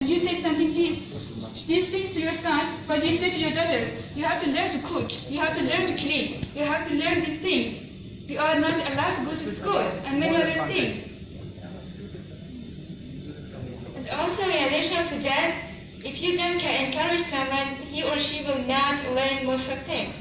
you say something these things to your son, but you say to your daughters, you have to learn to cook, you have to learn to clean, you have to learn these things. You are not allowed to go to school, and many other things. And also, in addition to that, if you don't encourage someone, he or she will not learn most of things.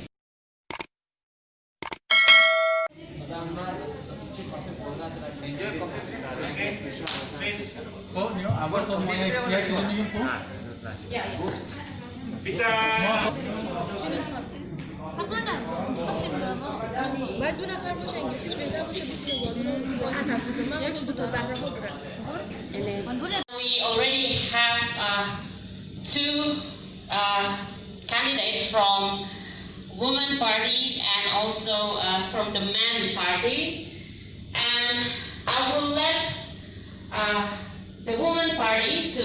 We already have two candidates from Women Party and also from the Men Party, and I will let the Women Party to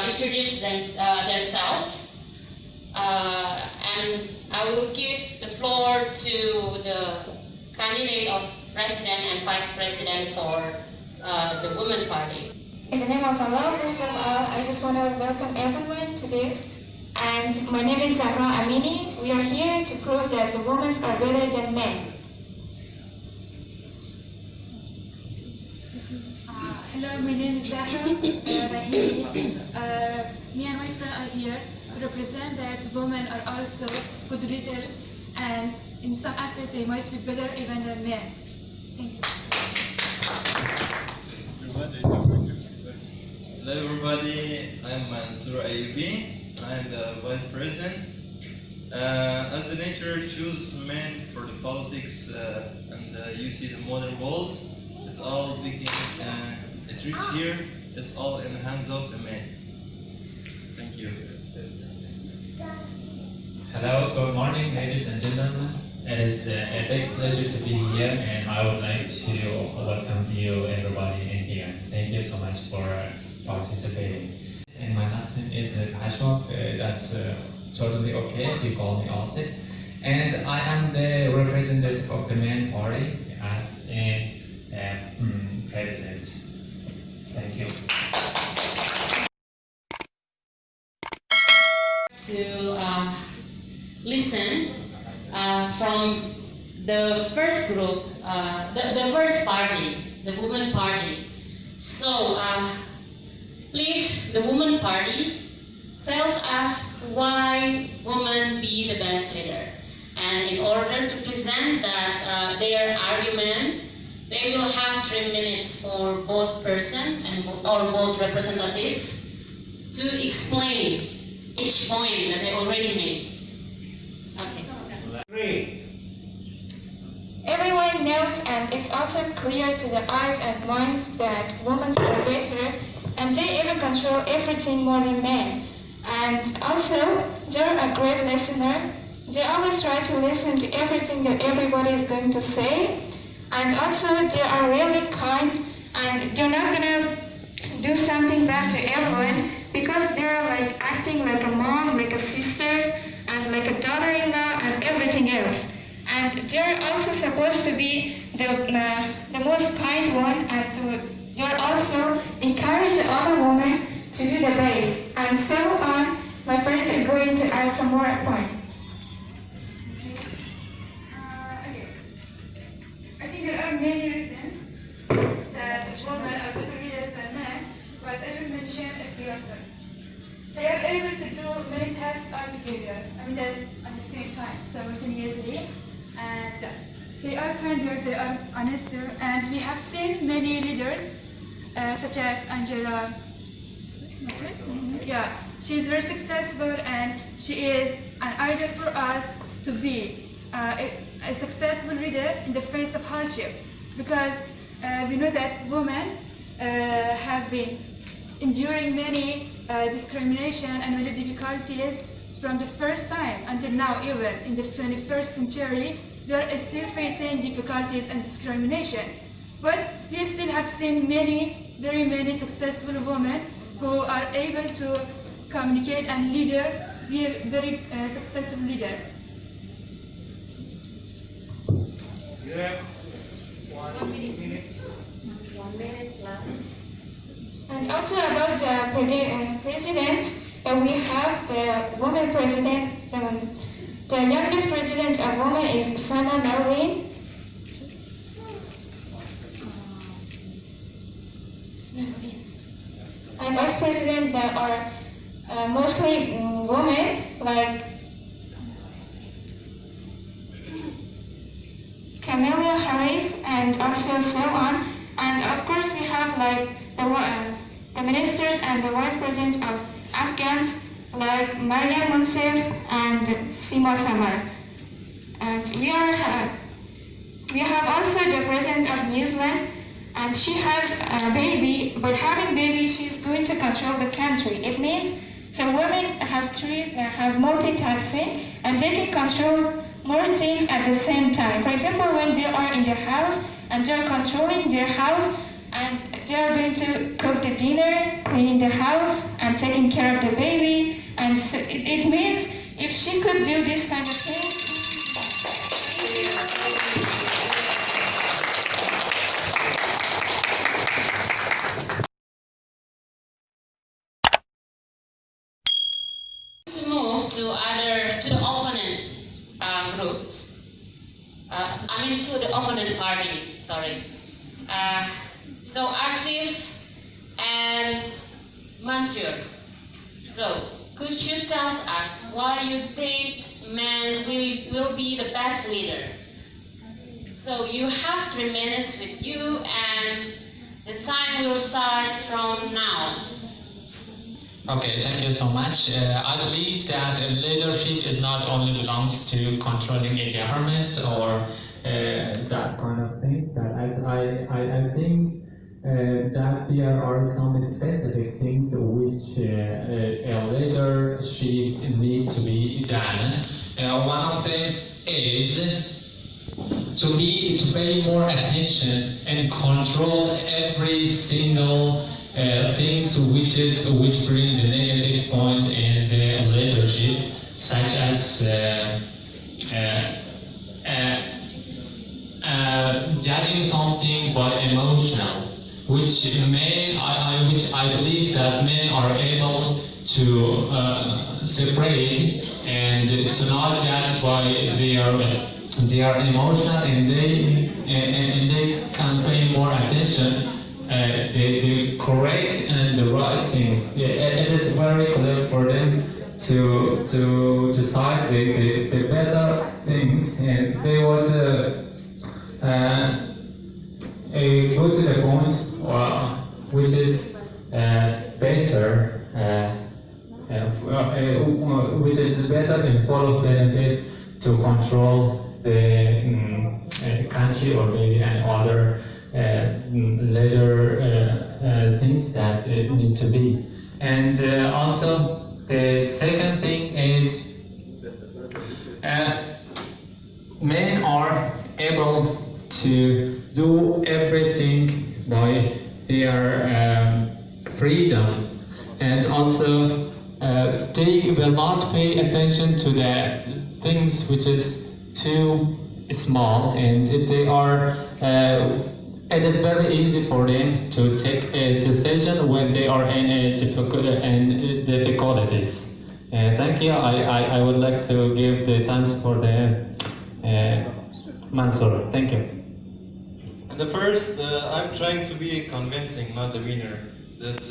introduce themselves, and I will give the floor to the candidate of President and Vice President for the Women Party. In the name of Allah, first of all, I just want to welcome everyone to this. And my name is Zahra Amini. We are here to prove that the women are better than men. Hello, my name is Zahra Rahimi. Me and my friend are here to represent that women are also good leaders, and in some aspects they might be better even than men. Thank you. Hello everybody, I'm Mansour Ayubi. I'm the Vice President. As the nature chooses men for the politics and you see the modern world, it's all begin, it reaches here, it's all in the hands of the men. Thank you. Hello, good morning ladies and gentlemen. It is a big pleasure to be here, and I would like to welcome you everybody in here. Thank you so much for participating. And my last name is Pashmok. That's totally okay. You call me Alsit. And I am the representative of the main party as a president. Thank you. To listen from the first group, the first party, the Women Party. So, please, the Women Party tells us why women be the best leader. And in order to present that their argument, they will have 3 minutes for both person and or both representative to explain each point that they already made. Okay. Everyone knows, and it's also clear to the eyes and minds that women are better, and they even control everything more than men. And also, they're a great listener. They always try to listen to everything that everybody is going to say. And also, they are really kind, and they're not gonna do something bad to everyone because they're like acting like a mom, like a sister, and like a daughter-in-law, and everything else. And they're also supposed to be the most kind one, and they're also encourage the other women to do the best. And so on, my friend is going to add some more points. Okay. I think there are many reasons that women are better leaders than men, but I will mention a few of them. They are able to do many tasks altogether, at the same time, simultaneously, and they are kinder, they are honester, and we have seen many leaders, such as Angela. Yeah, she is very successful, and she is an idol for us to be a successful leader in the face of hardships, because we know that women have been enduring many discrimination and many difficulties from the first time until now. Even in the 21st century, we are still facing difficulties and discrimination. But we still have seen very many successful women who are able to communicate and be a very successful leader. You have 1 minute left. And also about the presidents, we have the woman president. The youngest president of women is Sana Melvin. And vice president that are mostly women, like Kamala Harris, and also so on. And of course, we have like the ministers and the vice president of Afghans, like Maryam Munsif and Sima Samar. And we have also the president of New Zealand, and she has a baby. By having baby, she's going to control the country. It means so women have multitasking, and they can control more things at the same time. For example, when they are in the house and they are controlling their house, and they are going to cook the dinner, cleaning the house, and taking care of the baby. And so it means if she could do this kind of things. To move to the opponent groups. To the opponent party. Sorry. So Asif and Mansur. So could you tell us why you think men will be the best leader? So you have 3 minutes with you, and the time will start from now. Okay, thank you so much. I believe that leadership is not only belongs to controlling a government or that kind of things. That I think that there are some specific things which a leadership need to be done. One of them is to pay more attention and control every single things which bring the negative points in the leadership, such as judging something by emotional, which I believe that men are able to separate and to not judge by their emotional, and they can pay more attention. The correct and the right things. It is very clear for them to decide the better things, and they would go to the point which is better, which is better in full of benefit to control the country or maybe any other later things that need to be. And also the second thing is men are able to do everything by their freedom, and also they will not pay attention to the things which is too small, and they are it is very easy for them to take a decision when they are in a difficulties. Thank you. I would like to give the thanks for the Mansour. Thank you. And the first, I'm trying to be convincing, not the winner. That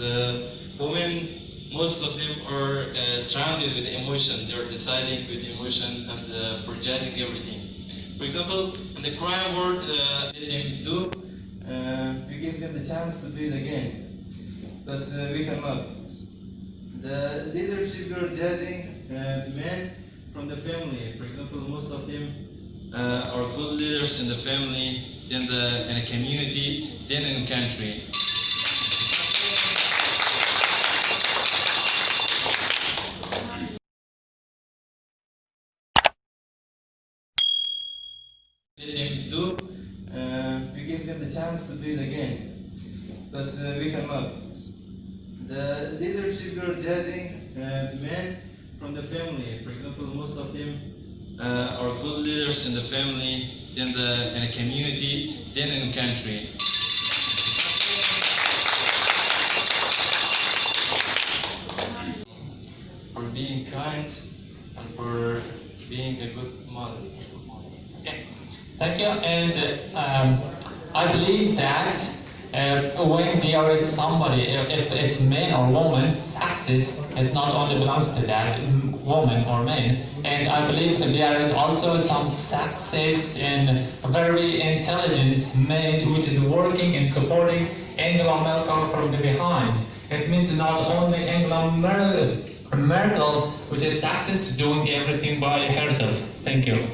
women, most of them are surrounded with emotion. They're deciding with emotion and for judging everything. For example, in the crime world, they do. We give them the chance to do it again, but we cannot. The leadership we are judging men from the family. For example, most of them are good leaders in the family, then in a community, then in a country. Let them do. We give them the chance to do it again, but we cannot. The leadership we are judging men from the family. For example, most of them are good leaders in the family, then in a community, then in a country. for being kind, and for being a good mother. Okay. Thank you. And I believe that when there is somebody, if it's man or woman, sexist is not only belongs to that woman or man. And I believe that there is also some sexist and very intelligent man which is working and supporting Angela Merkel from the behind. It means not only Angela Merkel, which is sexist, doing everything by herself. Thank you.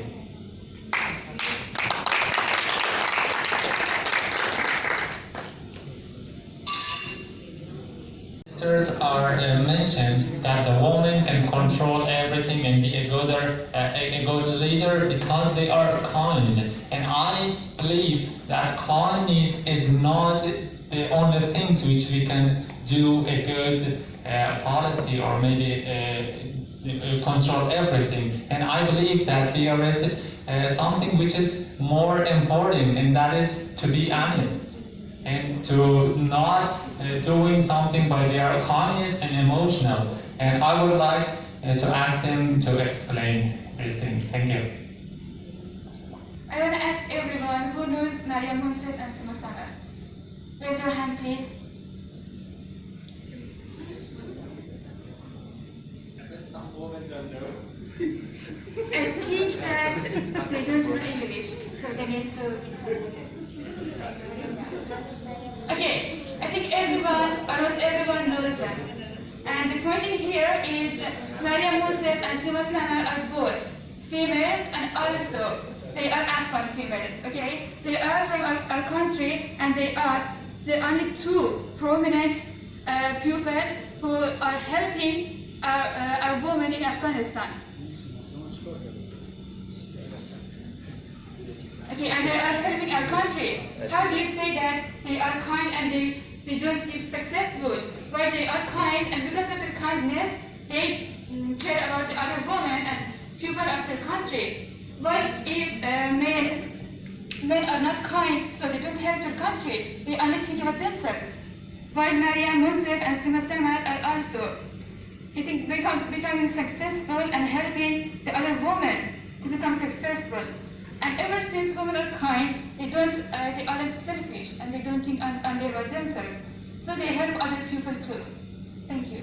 Sisters are mentioned that the woman can control everything and be a good leader because they are kind. And I believe that kindness is not the only things which we can do a good policy or maybe control everything. And I believe that there is something which is more important, and that is to be honest and to not doing something by their kindness and emotional. And I would like to ask them to explain this thing. Thank you. I want to ask everyone who knows Mariam Munsif and Sima Samar. Raise your hand, please. Some women don't know. I think that they don't know English, so they need to. Okay, I think almost everyone knows them. And the point in here is that Mariam Munsif and Sima Samar are both females, and also they are Afghan females, okay? They are from our country, and they are the only two prominent people who are helping our women in Afghanistan. Okay, and they are helping our country. How do you say that they are kind and they don't be successful? Well, they are kind, and because of their kindness, they care about the other women and people of their country. Well, if men are not kind, so they don't help their country. They only think about themselves. While Mariam Munsif and Sima Samar are also becoming successful and helping the other women to become successful. And ever since women are kind, they aren't selfish and they don't think only about themselves. So they help other people too. Thank you.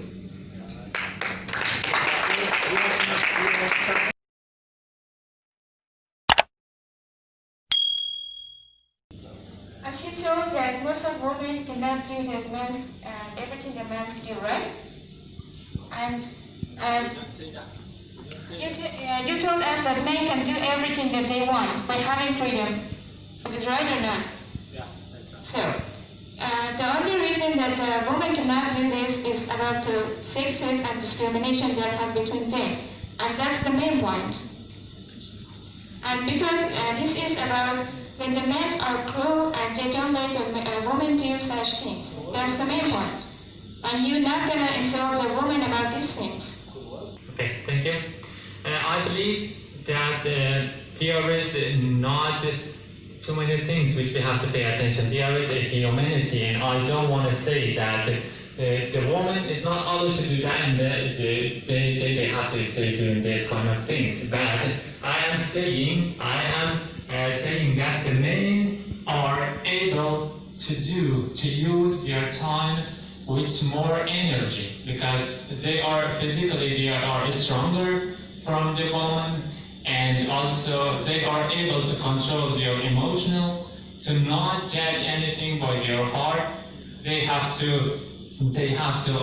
As he told that most of women cannot do the men's everything the men do, right? And you told us that men can do everything that they want by having freedom. Is it right or not? Yeah, that's right. So, the only reason that a woman cannot do this is about the sexism and discrimination that have between them. And that's the main point. And because this is about when the men are cruel and they don't let a woman do such things. That's the main point. And you're not going to insult a woman about these things. Okay, thank you. I believe that there is not too many things which we have to pay attention. There is a humanity, and I don't want to say that the woman is not allowed to do that, and they have to stay doing this kind of things. But I am saying that the men are able to use their time with more energy because they are stronger from the woman, and also they are able to control their emotional, to not judge anything by their heart. They have to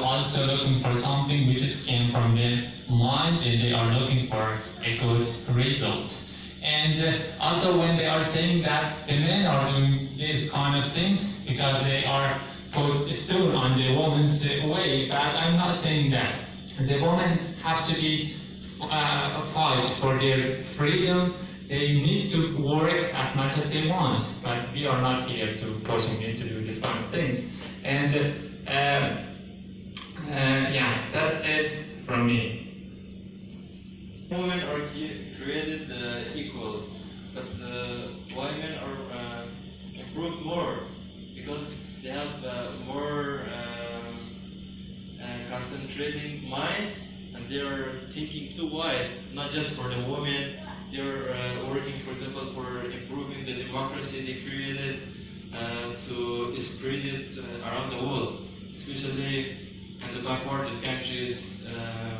also looking for something which is came from their mind, and they are looking for a good result. And also when they are saying that the men are doing these kind of things because they are put still on the woman's way, but I'm not saying that. The women have to be fight for their freedom. They need to work as much as they want, but we are not here to pushing them to do these kind of things. And yeah, that is from me. Women are created equal, but why men are improved more? Because they have more concentrating mind, and and they are thinking too wide, not just for the women. They're working, for example, for improving the democracy they created to spread it around the world, especially in the backward countries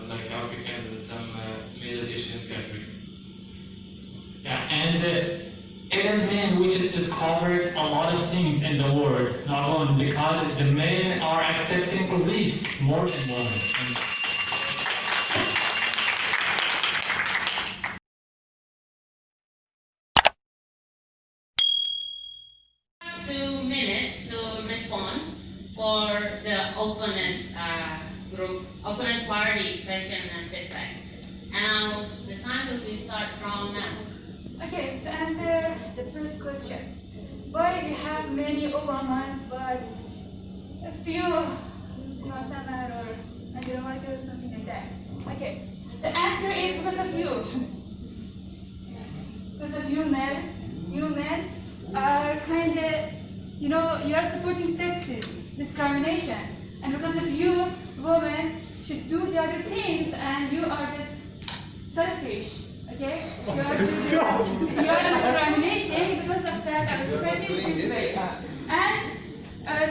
like Africans and some Middle Asian countries. Yeah, and it is men which has discovered a lot of things in the world, not only because the men are accepting risk more than women. 2 minutes to respond for the opponent party question and feedback. Now the time will be start from now. Okay, to answer the first question, why we have many Obamas but a few Samar or Angela Merkel or something like that? Okay, the answer is because of you. Because of you men. You men are kind of, you are supporting sexism, discrimination, and because of you, women should do the other things, and you are just selfish. Okay? You are discriminating because of that our society is this way. And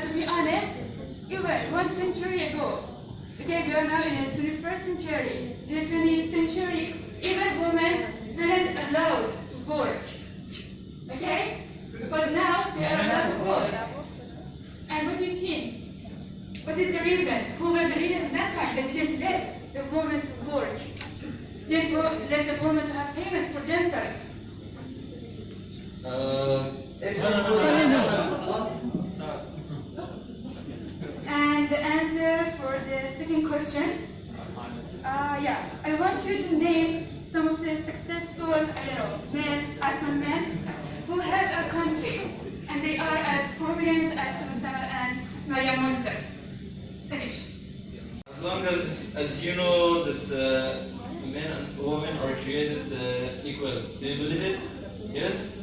to be honest, even 1 century ago, okay, we are now in the 21st century. In the 20th century, even women weren't allowed to work. Okay? But now they are allowed to work. And what do you think? What is the reason? Who were the leaders at that time that didn't let the women to work? Let the women to have payments for themselves. And the answer for the second question, I want you to name some of the successful, Afghan men who had a country, and they are as prominent as Mustafa and Maryam Munzer. Finish. As long as you know that men and women are created equal. Do you believe it? Yes?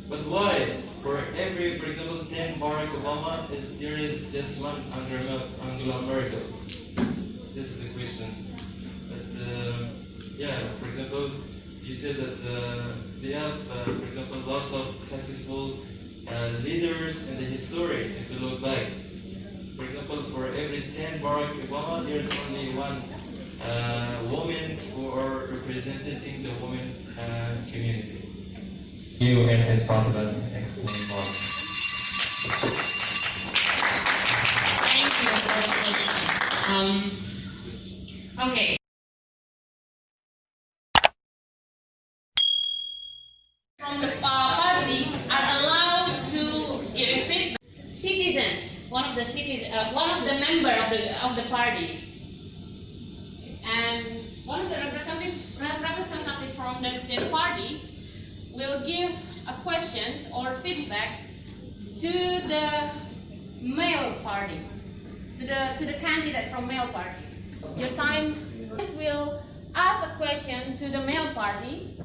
But why? For example, 10 Barack Obama, there is just one Angela Merkel. This is the question. But for example, you said that they have, for example, lots of successful leaders in the history, if you look back. For example, for every 10 Barack Obama, there's only one woman who are representing the women community. You and it's possible to explain more. Thank you for the question. Okay. From the party are allowed to give feedback. Citizens, one of the member of the party, and one of the representative from the party will give questions or feedback to the male party, to the candidate from male party. Your time will ask a question to the male party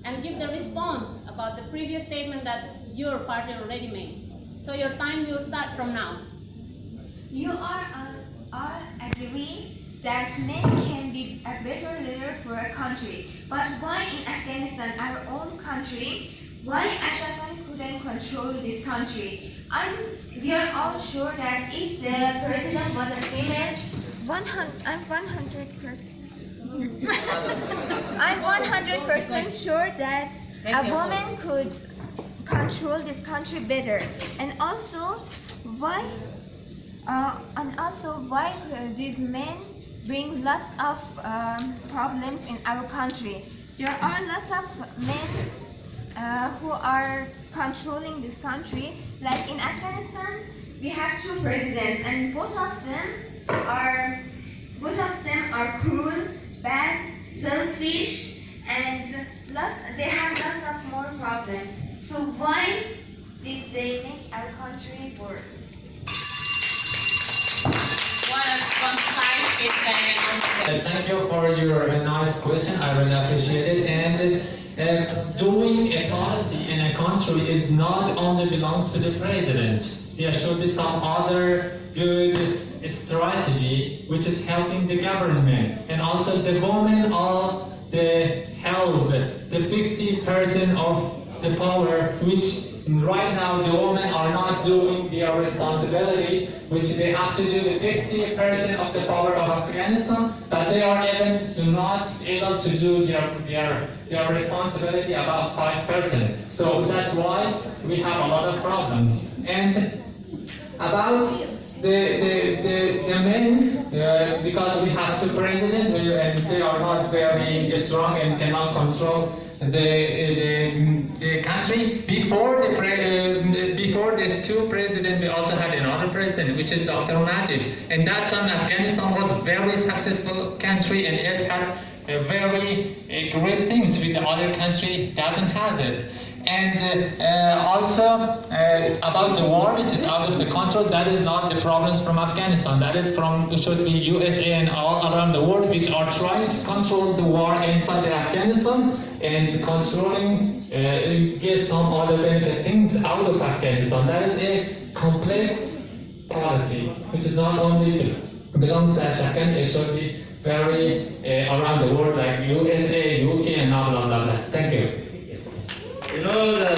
and give the response about the previous statement that your party already made. So your time will start from now. You are all agree that men can be a better leader for a country. But why in Afghanistan, our own country, why Ashraf couldn't control this country? We are all sure that if the president was a female, I'm 100% sure that a woman could control this country better. And also, why these men bring lots of problems in our country. There are lots of men who are controlling this country. Like in Afghanistan, we have 2 presidents, and both of them are cruel, bad, selfish, and they have lots of more problems. So why did they make our country worse? What a concise feedback. Thank you for your nice question. I really appreciate it. And doing a policy in a country is not only belongs to the president. There should be some other good strategy which is helping the government, and also the women are the help, the 50% of the power which right now the women are not doing their responsibility, which they have to do the 50% of the power of Afghanistan, but they are even not able to do their responsibility about 5%. So that's why we have a lot of problems. And about the men, because we have two presidents and they are not very strong and cannot control the country. Before these two presidents, we also had another president, which is Dr. Najib. And that time, Afghanistan was a very successful country, and it had very great things which the other country doesn't have it. And also about the war, which is out of the control, that is not the problems from Afghanistan. That is from, should be USA and all around the world, which are trying to control the war inside the Afghanistan and controlling, get some other benefit things out of Afghanistan. That is a complex policy, which is not only belongs to Afghanistan, it should be very around the world, like USA, UK, and blah blah blah blah. Thank you. You know that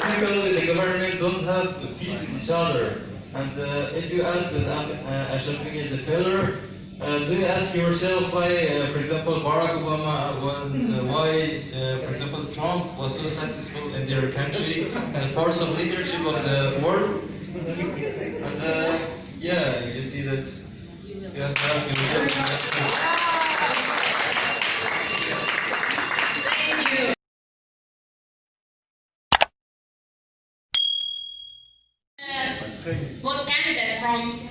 people with the government don't have peace with each other. And if you ask that Ashraf Ghani is a failure, do you ask yourself why, for example, Barack Obama, why, for example, Trump was so successful in their country and force of leadership of the world? And yeah, you see that you have to ask yourself. Both candidates from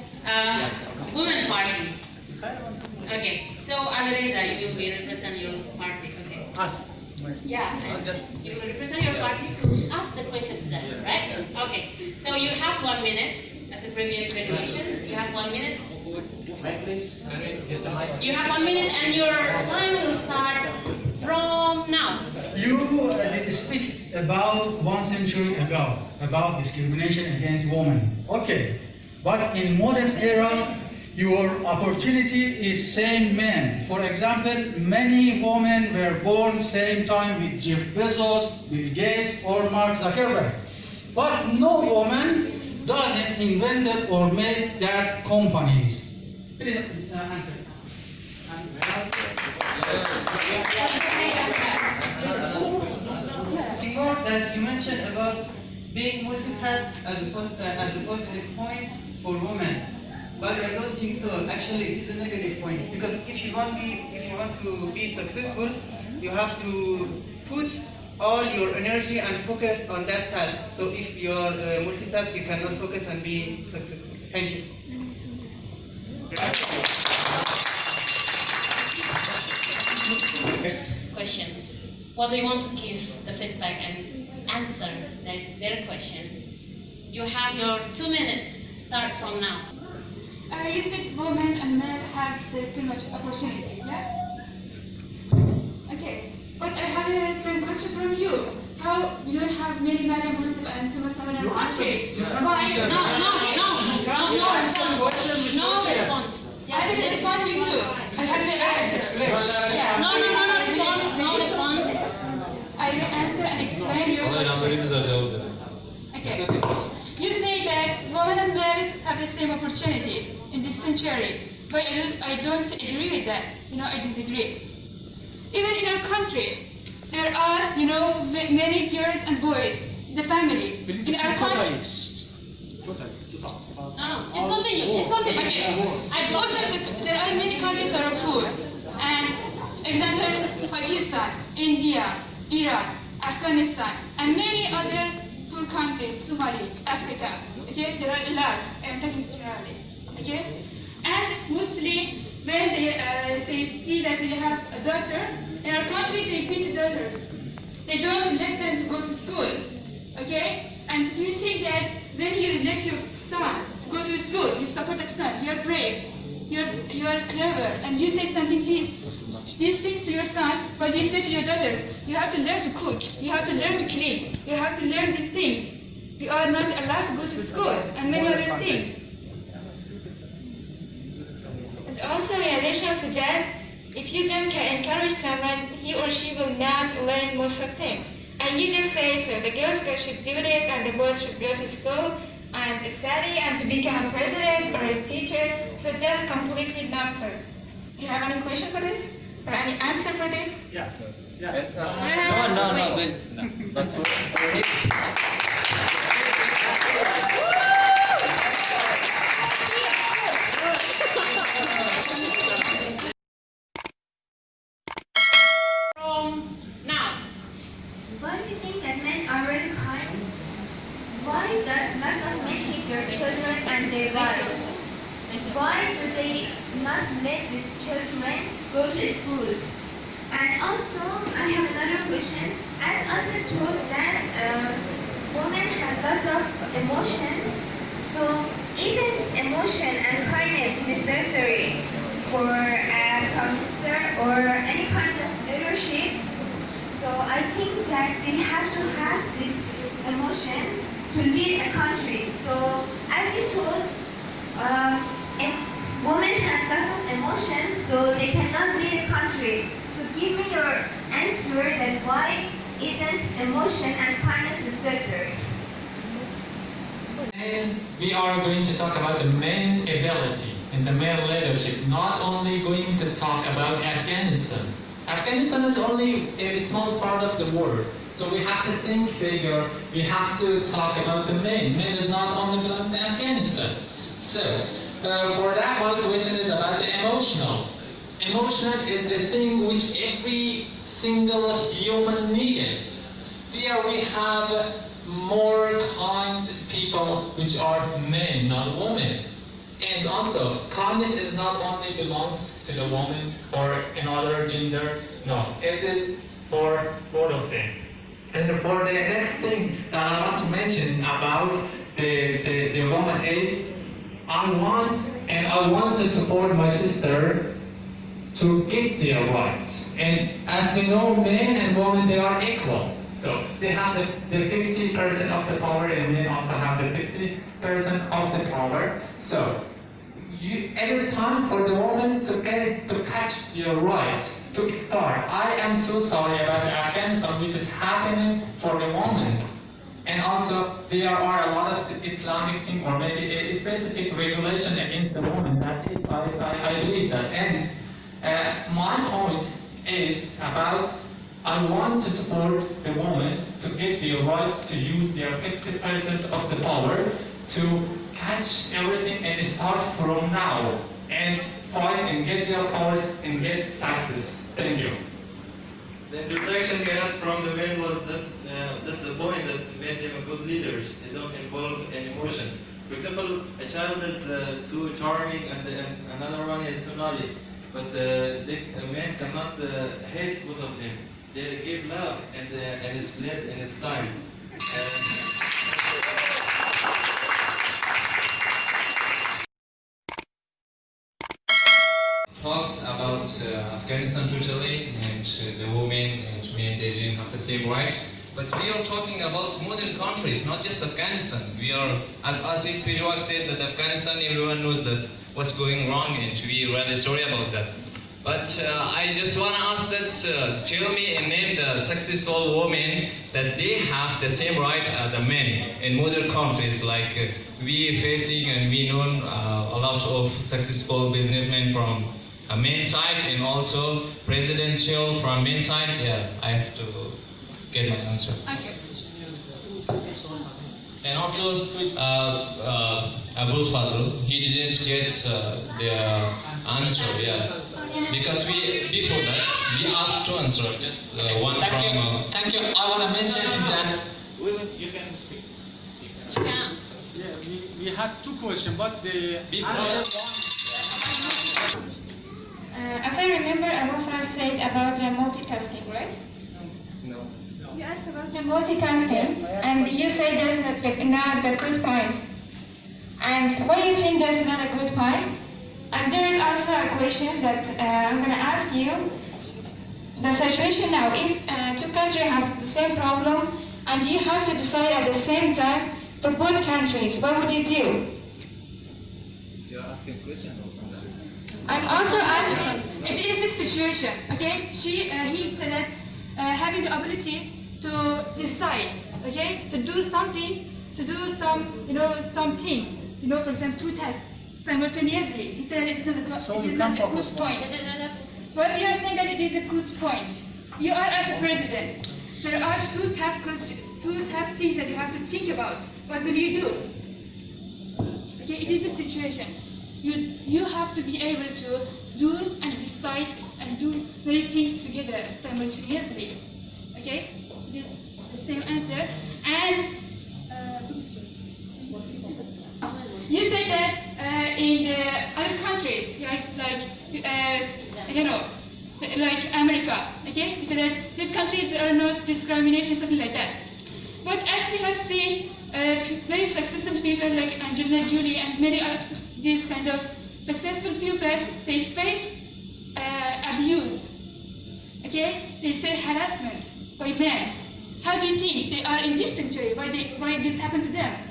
Women Party. Okay, so Alireza, you will be represent your party. Okay. Yeah, and you will represent your party to ask the question to them, right? Okay. So you have 1 minute, as the previous regulations. You have 1 minute. You have 1 minute, and your time will start from now. You speak about 1 century ago about discrimination against women. Okay, but in modern era, your opportunity is same men. For example, many women were born same time with Jeff Bezos, Bill Gates, or Mark Zuckerberg. But no woman doesn't invent or make that companies. Please answer. Before that, you mentioned about being multitask as a positive point for women, but I don't think so. Actually, it is a negative point, because if you want to be successful, you have to put all your energy and focus on that task. So if you are multitask, you cannot focus and be successful. Thank you. Questions. What do you want to give the feedback and answer their questions? You have your 2 minutes. Start from now. You said women and men have the same opportunity, yeah? Okay, but I have the same question from you. How you don't have many men and Muslim and some in our country? Why? No response. No response. I will respond to you too. I have to answer. Yeah. No response. No response. I will answer and explain your question. Okay. You say that women and men have the same opportunity in this century, but I don't agree with that. I disagree. Even in our country, there are, many girls and boys, the family. In our country. Just continue. Okay. There are many countries that are poor. And example, Pakistan, India, Iraq, Afghanistan, and many other poor countries, Somali, Africa. Okay, there are a lot. I'm talking generally. Okay, and mostly when they see that they have a daughter in our country, they beat daughters. They don't let them to go to school. Okay, and do you think that when you let your son go to school, you support that son, you are brave, you are clever, and you say something these things to your son, but you say to your daughters, you have to learn to cook, you have to learn to clean, you have to learn these things. You are not allowed to go to school, and many other things. Also, in addition to that, if you don't encourage someone, he or she will not learn most of things. And you just say, so the girls should do this and the boys should go to school and study and to become a president or a teacher. So that's completely not fair. Do you have any question for this? Or any answer for this? Yes. No. But for him. Now. Why do you think that men are really kind? Why does lots of men hate their children and their wives? Why do they not let the children go to school? And also, I have another question. As also told that women has lots of emotions, so isn't emotion and kindness necessary for a prime minister or any kind of leadership? So I think that they have to have these emotions to lead a country. So as you told, women have lots of emotions, so they cannot lead a country. So give me your answer that why isn't emotion and kindness necessary? And we are going to talk about the men ability and the men leadership, not only going to talk about Afghanistan. Afghanistan is only a small part of the world, so we have to think bigger. We have to talk about the men. Men is not only belongs to Afghanistan. So, for that, my question is about the emotional. Emotional is a thing which every single human needed. Here we have more kind people which are men, not women. And also, kindness is not only belongs to the woman or another gender, no, it is for both of them. And for the next thing that I want to mention about the woman is, I want to support my sister to get their rights. And as we know, men and women, they are equal. So they have the 50% of the power, and men also have the 50% of the power. So it is time for the woman to catch their rights, to start. I am so sorry about the Afghanistan which is happening for the woman. And also there are a lot of Islamic thing or maybe a specific regulation against the woman. That is, I believe that. And my point is about I want to support the woman to get their rights to use their 50% of the power to catch everything and start from now and fight and get their powers and get success. Thank you. The introduction got from the men was that's the point that made them good leaders. They don't involve any emotion. For example, a child is too charming and another one is too naughty. But a man cannot hate both of them. They give love and its place and its time. Talked about Afghanistan totally, and the women and men, they didn't have the same right. But we are talking about modern countries, not just Afghanistan. We are, as Asif Pijwak said, that Afghanistan, everyone knows that what's going wrong, and we really sorry about that. But I just want to ask that, tell me and name the successful women that they have the same right as a man in modern countries, like we facing and we know a lot of successful businessmen from a main side and also presidential from main side. Yeah, I have to get my answer. Okay. And also Abul Fazl, he didn't get the answer. Yeah, because before that we asked to answer. Just one Thank from. you. Thank you. I want to mention that. You can speak. Yeah, we had two questions, but the answer As I remember, Abu Faz said about the multitasking, right? No. You asked about the multitasking, and you said that's not the good point. And why do you think that's not a good point? And there is also a question that I'm going to ask you. The situation now, if two countries have the same problem, and you have to decide at the same time for both countries, what would you do? You're asking a question or answer? I'm also asking. It is this situation, okay? He said that having the ability to decide, okay, to do something, to do some things, for example, 2 tasks simultaneously. He said it is not a good point. But you are saying that it is a good point. You are as a president. There are two tough things that you have to think about. What will you do? Okay, it is a situation. You have to be able to do and decide and do many things together simultaneously. Okay, it is the same answer. And you say that in the other countries, like America, okay, you say that these countries there are no discrimination, something like that. But as we have seen, very successful people like Angelina Jolie and many of these kind of successful people, they face abuse. Okay, they say harassment by men. How do you think they are in this century? Why this happened to them?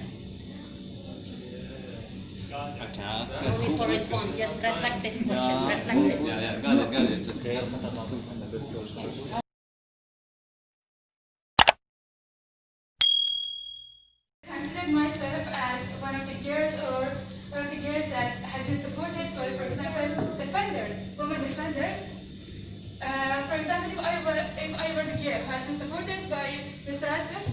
Only for response, just reflective question. Reflective. Yeah, got it. It's okay. Consider myself as one of the girls that have been supported by, for example, defenders, women defenders. For example, if I were the girl who had been supported by Mr. Asif,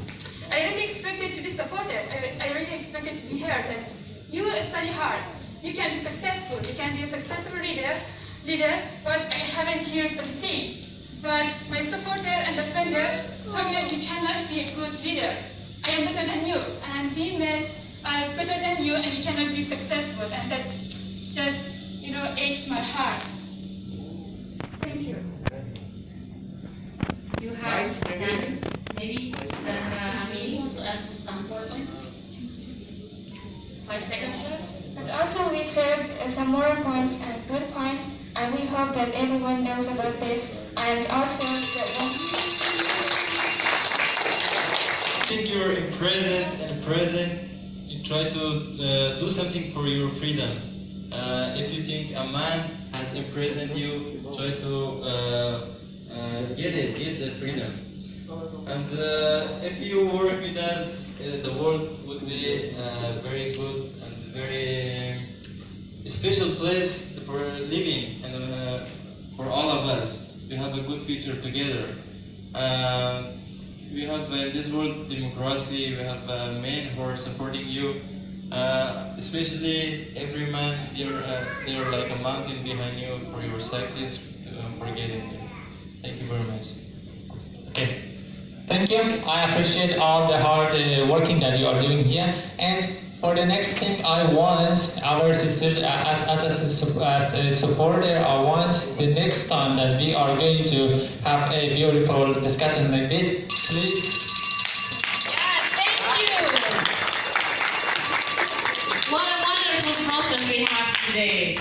I really expected to be supported. I really expected to be heard that you study hard, you can be successful, you can be a successful leader, but I haven't heard such thing. But my supporter and defender told me that you cannot be a good leader. I am better than you, and we men are better than you, and you cannot be successful. And that just, ached my heart. Thank you. You have done maybe some meeting to ask some question. 5 seconds. But also we said some more points and good points, and we hope that everyone knows about this. And also I think you're present, you try to do something for your freedom. If you think a man has imprisoned you, try to get the freedom. And if you work with us, the world would be very good and very special place for living and for all of us. We have a good future together. We have in this world democracy, we have men who are supporting you, especially every man, they're like a mountain behind you for your success, for getting you. Thank you very much. Okay. Thank you. I appreciate all the hard working that you are doing here. And for the next thing, I want our sisters, as a supporter, I want the next time that we are going to have a beautiful discussion like this, please. Yeah, thank you. What a wonderful process we have today.